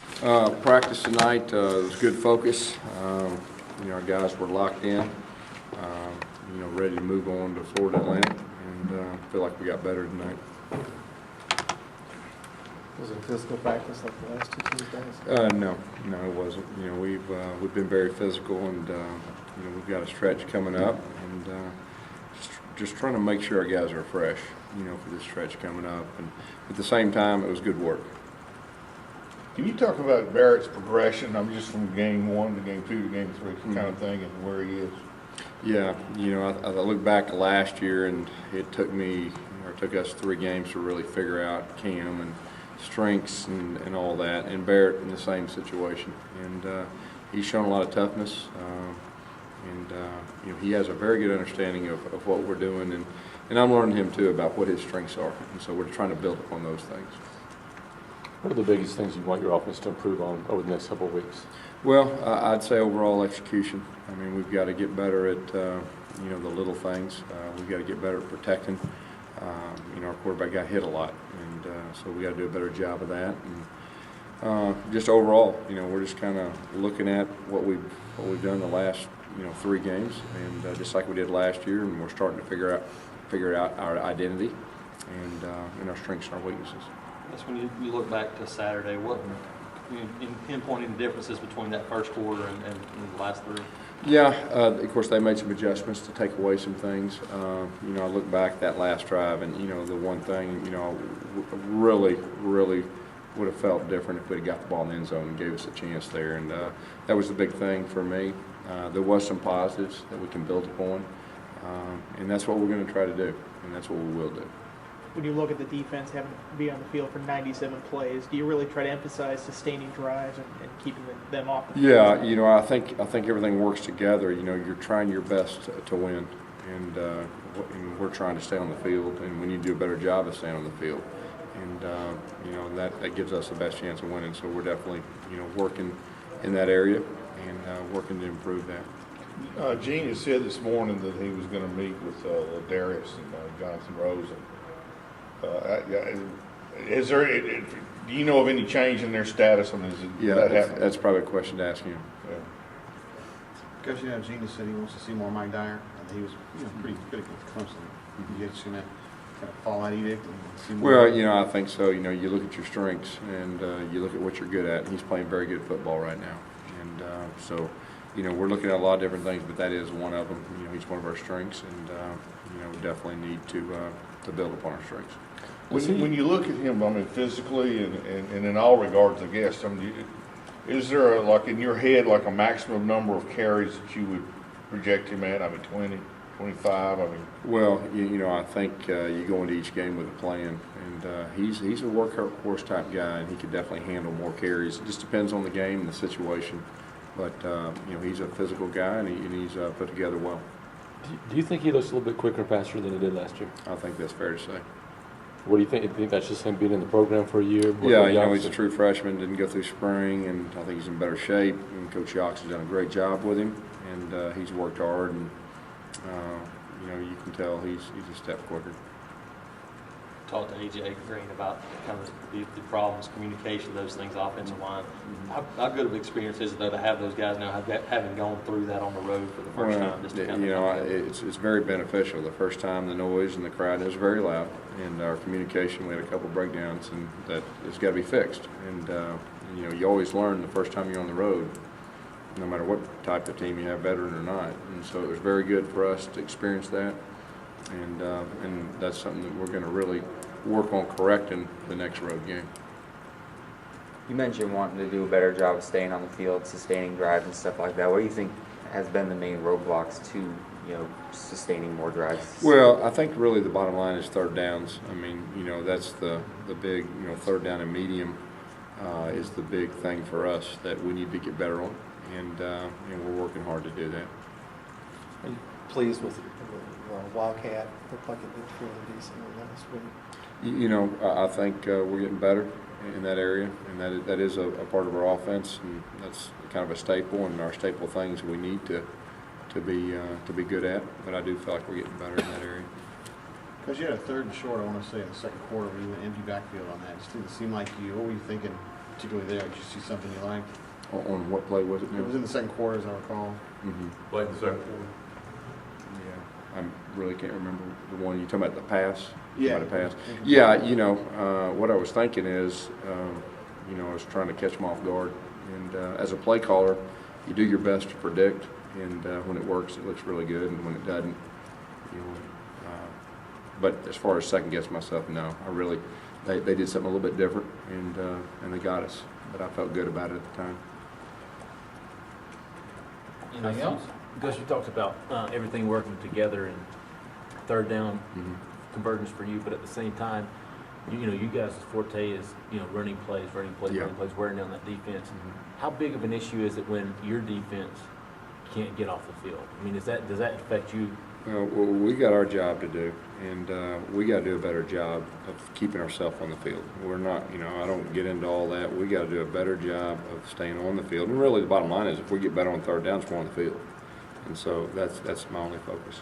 Practice tonight was good focus. Our guys were locked in, ready to move on to Florida Atlantic, and feel like we got better tonight. Was it a physical practice like the last two Tuesdays? No, it wasn't. We've been very physical, and we've got a stretch coming up, and just trying to make sure our guys are fresh, for this stretch coming up. And at the same time, it was good work. Can you talk about Barrett's progression? I'm just from game 1 to game 2 to game 3 kind of thing, and where he is. Yeah, I look back last year, and it took us 3 games to really figure out Cam and strengths and all that, and Barrett in the same situation. And he's shown a lot of toughness, and he has a very good understanding of what we're doing, and I'm learning him too about what his strengths are, and so we're trying to build upon those things. What are the biggest things you want your offense to improve on over the next couple of weeks? Well, I'd say overall execution. I mean, we've got to get better at the little things. We've got to get better at protecting. Our quarterback got hit a lot, and so we got to do a better job of that. And just overall, we're just kind of looking at what we've done the last 3 games, and just like we did last year, and we're starting to figure out our identity and our strengths and our weaknesses. That's when you look back to Saturday, what in pinpointing the differences between that first quarter and the last 3? Yeah, of course they made some adjustments to take away some things. I look back at that last drive, and the one thing really would have felt different if we'd have got the ball in the end zone and gave us a chance there, and that was the big thing for me. There was some positives that we can build upon, and that's what we're going to try to do, and that's what we will do. When you look at the defense having to be on the field for 97 plays, do you really try to emphasize sustaining drives and keeping them off the field? Yeah, I think everything works together. You're trying your best to win, and we're trying to stay on the field, and we need to do a better job of staying on the field. And that gives us the best chance of winning. So we're definitely working in that area and working to improve that. Gene has said this morning that he was going to meet with Darius and Jonathan Rose. Is there? Do you know of any change in their status? I mean, that's probably a question to ask him. Yeah. Coach, Gene said he wants to see more Mike Dyer, and he was pretty good against Clemson. You just gonna kind of follow that edict and see more? Well, I think so. You look at your strengths and you look at what you're good at. And he's playing very good football right now, and so we're looking at a lot of different things, but that is one of them. He's one of our strengths, and we definitely need to build upon our strengths. When you look at him, I mean, physically and in all regards, I guess, I mean, is there like in your head like a maximum number of carries that you would project him at? I mean, 20, 25. I mean. Well, I think you go into each game with a plan, and he's a workhorse type guy, and he could definitely handle more carries. It just depends on the game and the situation, but he's a physical guy, and he's put together well. Do you think he looks a little bit quicker and faster than he did last year? I think that's fair to say. What do you think? Do you think that's just him being in the program for a year? Yeah, he's a true freshman, didn't go through spring, and I think he's in better shape. And Coach Yox has done a great job with him, and he's worked hard, and you can tell he's a step quicker. Talked to A.J. Green about kind of the problems, communication, those things, offensive line. How good of an experience is it, though, to have those guys now having gone through that on the road for the first time? Just to kind of it's very beneficial. The first time, the noise and the crowd was very loud, and our communication, we had a couple breakdowns, and that it's got to be fixed. And you always learn the first time you're on the road, no matter what type of team you have, veteran or not. And so it was very good for us to experience that, and that's something that we're going to really work on correcting the next road game. You mentioned wanting to do a better job of staying on the field, sustaining drives and stuff like that. What do you think has been the main roadblocks to sustaining more drives? Well, I think really the bottom line is third downs. I mean, that's the big, third down and medium is the big thing for us that we need to get better on, and we're working hard to do that. Are you pleased with Wildcat? Looked like it did fairly decently last week. I think we're getting better in that area, and that is a part of our offense, and that's kind of a staple, and our staple things we need to be good at. But I do feel like we're getting better in that area. Because you had a third and short, I want to say, in the second quarter where you went empty backfield on that. It didn't seem like what were you thinking particularly there? Did you see something you liked? On what play was it It was now? in the second quarter, as I recall. Mhm. Like the second quarter. Yeah, I really can't remember the one, you talking about the pass? Yeah. About the pass? Yeah, you know, what I was thinking is, you know, I was trying to catch them off guard. And as a play caller, you do your best to predict, and when it works, it looks really good, and when it doesn't, you know. But as far as second guess myself, no, I really, they did something a little bit different, and they got us. But I felt good about it at the time. Anything else? Gus, you talked about everything working together and third down Mhm. convergence for you, but at the same time, you know, you guys' forte is, you know, running plays, Yeah. running plays, wearing down that defense. Mhm. How big of an issue is it when your defense can't get off the field? I mean, does that affect you? Well, we got our job to do, and we got to do a better job of keeping ourselves on the field. We're not, you know, I don't get into all that. We got to do a better job of staying on the field. And really, the bottom line is, if we get better on third down, it's more on the field. And so that's my only focus.